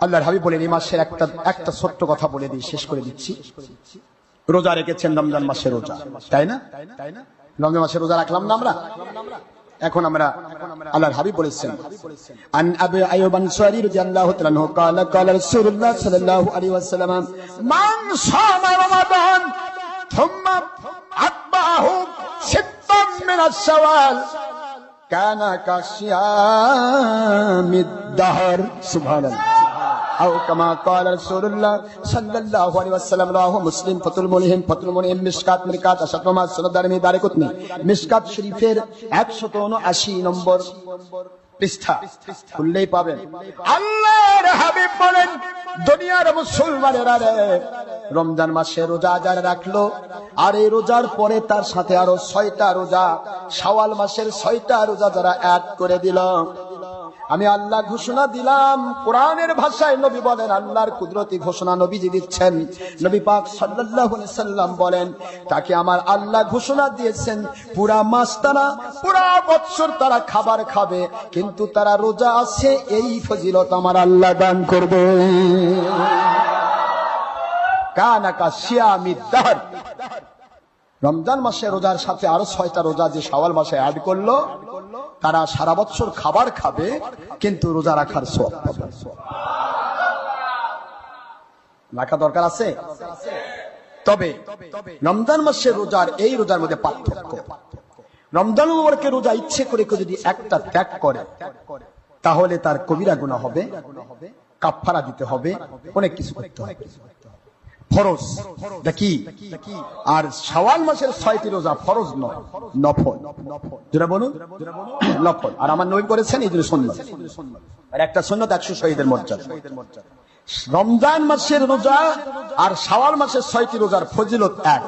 আল্লাহর হাবিব বলেন এই মাসের একটা ছোট্ট কথা বলে দিই, শেষ করে দিচ্ছি। রোজা রেখেছেন রমজান মাসে রোজা, তাই না? রমজান মাসে রোজা রাখলাম না আমরা? এখন আমরা আল্লাহর হাবিব বলেছেন আন আবু আইয়ুব আনসারী রাদিয়াল্লাহু তাআলা আনহু قال قال رسول الله صلى الله عليه وسلم من صام رمضان ثم أتبعه ستا من الشوال كان كصيام الدهر سبحان الله أو كما قال رسول الله صلى الله عليه وسلم رواه مسلم فتح الملهم মিশকাত মিরকাত আশাতমা সুনাদ দারমি দারিকুতনি মিশকাত শরীফের 179 নম্বর পৃষ্ঠা খুললেই পাবেন। আল্লাহর হাবিব বলেন দুনিয়ার মুসলমানেরা রে, রমজান মাসে রোজা যারা রাখলো আর এই রোজার পরে তার সাথে আরো 6টা রোজা, শাওয়াল মাসের 6টা রোজা যারা অ্যাড করে দিল, আমি আল্লাহ ঘোষণা দিলাম। কোরআনের ভাষায় নবী বলেন, আল্লাহর কুদরতি ঘোষণা নবীজি দিচ্ছেন। নবী পাক সাল্লাল্লাহু আলাইহি সাল্লাম বলেন তাকে আমার আল্লাহ ঘোষণা দিয়েছেন পুরা মাস তারা, পুরা বছর তারা খাবার খাবে, কিন্তু তারা রোজা আছে, এই ফজিলত আমার আল্লাহ দান করবে। কানা কা সিয়ামিদ দাহর, রমজান মাসে রোজার সাথে আরো 6টা রোজা যে শাওয়াল মাসে অ্যাড করলো, তারা সারা বছর খাবার খাবে কিন্তু রোজা রাখার সওয়াব পাবে। রাখা দরকার আছে। তবে রমজান মাসের রোজার এই রোজার মধ্যে পার্থক্য, রমজান মুবারকে রোজা ইচ্ছে করে কেউ যদি একটা ত্যাগ করে তাহলে তার কবিরা গুনাহ হবে, কাফারা দিতে হবে, অনেক কিছু করতে হবে, ফরজ দেখি। আর শাওয়াল মাসের 6টি রোজা ফরজ নয়, নফল। যেটা বলুন নফল, আর আমার নবী করেছেন এই জন্য সুন্নাত, আর একটা সুন্নাত 100 শহীদের মর্যাদা। রমজান মাসের রোজা আর শাওয়াল মাসের 6টি রোজার ফজিলত এক,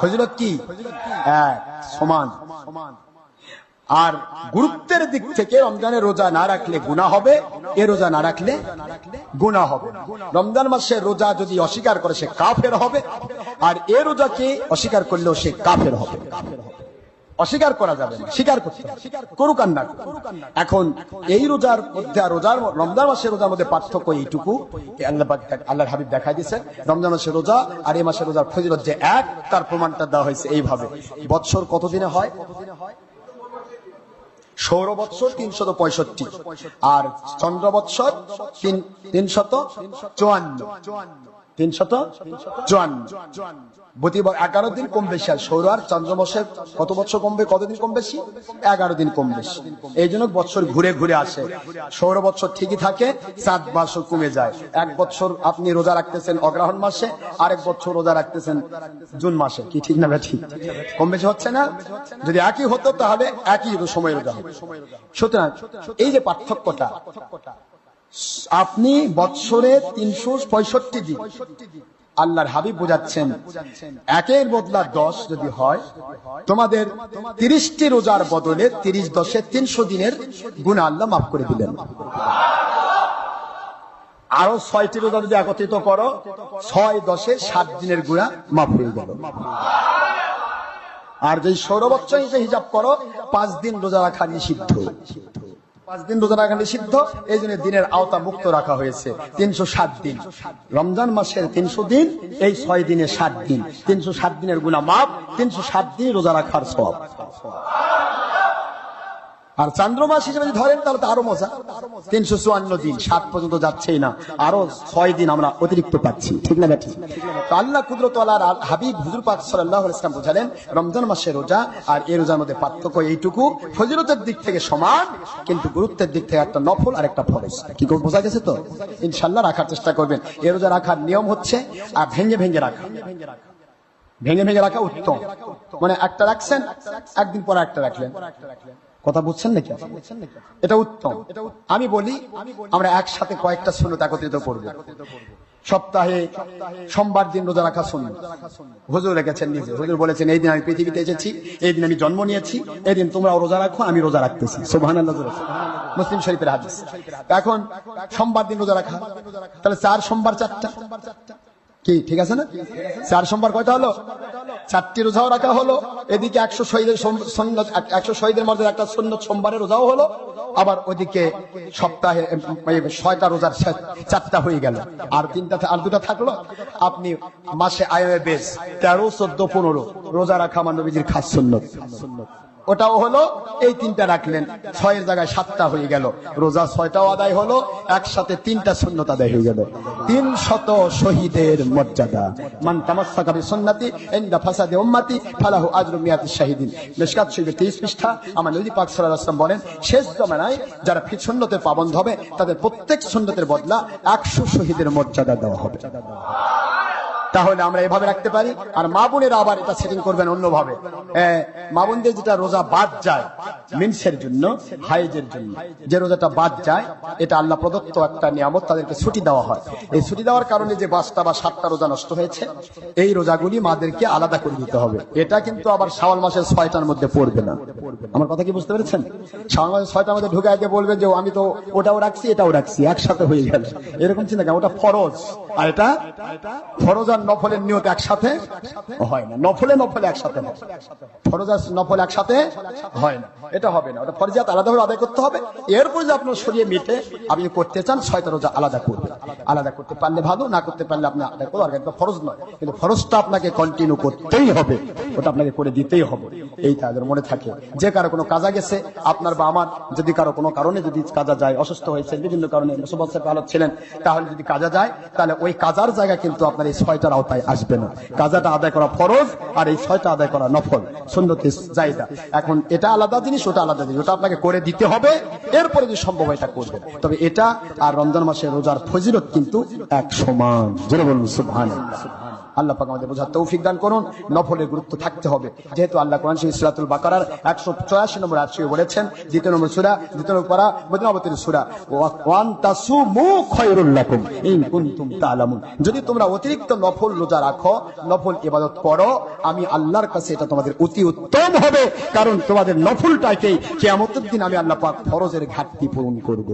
ফজিলত কি এক, সমান। আর গুরুত্বের দিক থেকে রমজানের রোজা না রাখলে গুনাহ হবে, এ রোজা না রাখলে গুনাহ হবে। রমজান মাসের রোজা যদি অস্বীকার করে সে কাফের হবে, আর এ রোজাকে অস্বীকার করলেও সে কাফের হবে। অস্বীকার করা যাবে না, স্বীকার করতে হবে, করুক আর না করুক। এখন এই রোজার মধ্যে আর রোজার রমজান মাসের রোজার মধ্যে পার্থক্য এইটুকু, আল্লাহর হাবিব দেখাই দিয়েছেন রমজান মাসের রোজা আর এই মাসের রোজার ফজিলত যে এক, তার প্রমাণটা দেওয়া হয়েছে এইভাবে। বৎসর কতদিনে হয়? সৌর বৎসর 365 আর চন্দ্র বৎসর 354 প্রতি 11 দিন কম বেশি। আর সৌর আর চন্দ্র মাসের কত বছর কমবে, কতদিন কম বেশি? 11 দিন কম বেশি। এই জন্য বছর ঘুরে ঘুরে আসে। সৌর বছর ঠিকই থাকে, চাঁদ মাসও কমে যায়। এক বছর আপনি রোজা রাখতেছেন অগ্রহণ মাসে, আরেক বছর রোজা রাখতেছেন জুন মাসে, কি ঠিক না? ঠিক কম বেশি হচ্ছে না? যদি একই হতো তাহলে একই সময় রোজা হবে। সুতরাং এই যে পার্থক্যটা, আপনি বৎসরে 365 দিন, আল্লাহর হাবিব বোঝাচ্ছেন একের বদলা 10 যদি হয়, তোমাদের 30টি রোজার বদলে 30 10 300 দিনের গুনাহ আল্লাহ মাফ করে দিলেন। আরো 6টি রোজা যদি একত্রিত করো, 6 10 7 দিনের গুনাহ মাফ হয়ে গেল। আর যদি সৌর বৎসর হিসাব করো, 5 দিন রোজা রাখা নিষিদ্ধ, 5 দিন রোজা রাখা নিষিদ্ধ। এই জন্য দিনের আওতা মুক্ত রাখা হয়েছে 307 দিন। রমজান মাসের 300 দিন, এই 6 দিনে 7 দিন, 307 দিনের গুনাহ মাফ, 307 দিন রোজা রাখার সওয়াব। আর চন্দ্র মাস হিসেবে যদি ধরেন তাহলে তো আরো মজা, 354 দিন, 7 পর্যন্ত যাচ্ছেই না, আরো 6 দিন আমরা অতিরিক্ত পাচ্ছি, ঠিক না? ঠিক। তো আল্লাহ কুদরত ওয়ালার হাবিব হুজুর পাক সাল্লাল্লাহু আলাইহি ওয়াসাল্লাম বোঝালেন রমজান মাসের রোজা আর এই রোজার মধ্যে পার্থক্য এইটুকু, ফজিলতের দিক থেকে সমান, কিন্তু গুরুত্বের দিক থেকে একটা নফল আর একটা ফরজ। কি বোঝা গেছে তো? ইনশাআল্লাহ রাখার চেষ্টা করবেন। এই রোজা রাখার নিয়ম হচ্ছে আর ভেঙে ভেঙে রাখা, ভেঙে ভেঙে রাখা উত্তম। মানে একটা রাখছেন, একদিন পর একটা রাখলেন, কথা বুঝছেন নাকি? এটা উত্তম। আমি বলি আমরা একসাথে কয়েকটা সুন্নাত একত্রিত করব। সপ্তাহে সোমবার দিন রোজা রাখা সুন্নাত হুজুর রেখেছেন নিজে। হুজুর বলেছেন এই দিন আমি পৃথিবীতে এসেছি, এই দিন আমি জন্ম নিয়েছি, এই দিন তোমরা রোজা রাখো, আমি রোজা রাখতেছি। সুবহানাল্লাহ, মুসলিম শরীফের হাদিস। এখন সোমবার দিন রোজা রাখা, তাহলে 4 সোমবার 4টা, কি ঠিক আছে না? 4 সোমবার কয়টা হলো? 4টি রোজাও রাখা হলো। এদিকে 100 শহীদের সুন্নত, 100 শহীদের মধ্যে একটা সুন্নত সোমবারের রোজাও হলো। আবার ওদিকে সপ্তাহে 6টা রোজার 4টা হয়ে গেল, আর 2টা থাকলো। আপনি মাসে আয়ামে বেশ 13, 14, 15 রোজা রাখা আমার নবীজির খাস সুন্নত। ওটাও হলো, এই 3টা রাখলেন, 6 এর জায়গায় 7টা হয়ে গেল। রোজা 6টাও আদায় হলো, একসাথে 3টা সুন্নত আদায় হয়ে গেল। 300 শহীদের মর্যাদা। মান তামাসসাকা বিসুন্নতি ইনদা ফাসাদি উম্মতি ফালাহু আজরু মিয়াতি শাহিদিন। মিশকাত শরীফের 23 পৃষ্ঠা। আমার নবী পাক সাল্লাল্লাহু আলাইহি ওয়াসাল্লাম বলেন, শেষ জমানায় যারা সুন্নতের পাবন্ধ হবে তাদের প্রত্যেক সুন্নতের বদলা 100 শহীদের মর্যাদা দেওয়া হবে। তাহলে আমরা এভাবে রাখতে পারি। আর মা বোনেরা আবার এটা সেটিং করবেন অন্যভাবে। মা বোনদের যেটা রোজা বাদ যায় মিনসের জন্য, হাইজের জন্য যে রোজাটা বাদ যায়, এটা আল্লাহ প্রদত্ত একটা নিয়ামত, তাদেরকে ছুটি দেওয়া হয়। এই ছুটি দেওয়ার কারণে যে 5টা বা 7টা রোজা নষ্ট হয়েছে, এই রোজাগুলি মাদেরকে আলাদা করে দিতে হবে। এটা কিন্তু আবার শাওয়াল মাসের 6টার মধ্যে পড়বে না। আমার কথা কি বুঝতে পেরেছেন? শাওয়াল মাসের 6টার মধ্যে ঢুকে আগে বলবেন যে আমি তো ওটাও রাখছি এটাও রাখছি, একসাথে হয়ে গেল, এরকম চিন্তা কেন? ওটা ফরজ, আর এটা ফরজ আর নফলের নিয়ত একসাথে হয় না। নফলে একসাথে হয়, ফরজ আর নফল একসাথে হয় না। এটা হবে না, ওটা ফরজিয়াত আলাদাভাবে আদায় করতে হবে। এরপর যে আপনার শরীরে মিটে আপনি করতে চান 6টা রোজা আলাদা করবেন। আলাদা করতে পারলে ভালো, না করতে পারলে আপনি আদায় করুন। আর এটা ফরজ নয়, কিন্তু ফরজটা আপনাকে কন্টিনিউ করতেই হবে, ওটা আপনাকে করে দিতেই হবে। এই তাদের মনে থাকে যে কারো কোনো কাজা গেছে, আপনার বা আমার, যদি কারো কোনো কারণে যদি কাজা যায়, অসুস্থ হয়েছে, বিভিন্ন কারণে মুসিবতের হালত ছিলেন, তাহলে যদি কাজা যায়, তাহলে ওই কাজার জায়গা কিন্তু আপনার এই 6টার আওতায় আসবে না। কাজাটা আদায় করা ফরজ, আর এই 6টা আদায় করা নফল, সুন্নতে জায়েদা। এখন এটা আলাদা জিনিস, ওটা আলাদা জিনিস, ওটা আপনাকে করে দিতে হবে। এরপরে যদি সম্ভব হয় এটা করবেন। তবে এটা আর রমজান মাসে রোজার ফজিলত কিন্তু এক সমান। জোরে বলুন সুবহানাল্লাহ। আল্লাহ পাক আমাদের বোঝার তৌফিক দান করুন। নফলের গুরুত্ব থাকতে হবে, যেহেতু আল্লাহ কোরআন শরীফ সূরাতুল বাকারার 184 নম্বর আয়াতে বলেছেন, 2 নম্বর সূরা, 2 নম্বর পারা, মদিনাবতীর সূরা, ওয়ান তাসুমু খায়রুল লাকুম ইন কুনতুম তা'লামুন। যদি তোমরা অতিরিক্ত নফল রোজা রাখো, নফল ইবাদত করো, আমি আল্লাহর কাছে এটা তোমাদের অতি উত্তম হবে, কারণ তোমাদের নফলটাকেই কিয়ামতের দিন আমি আল্লাহ পাক ফরজের ঘাটতি পূরণ করব।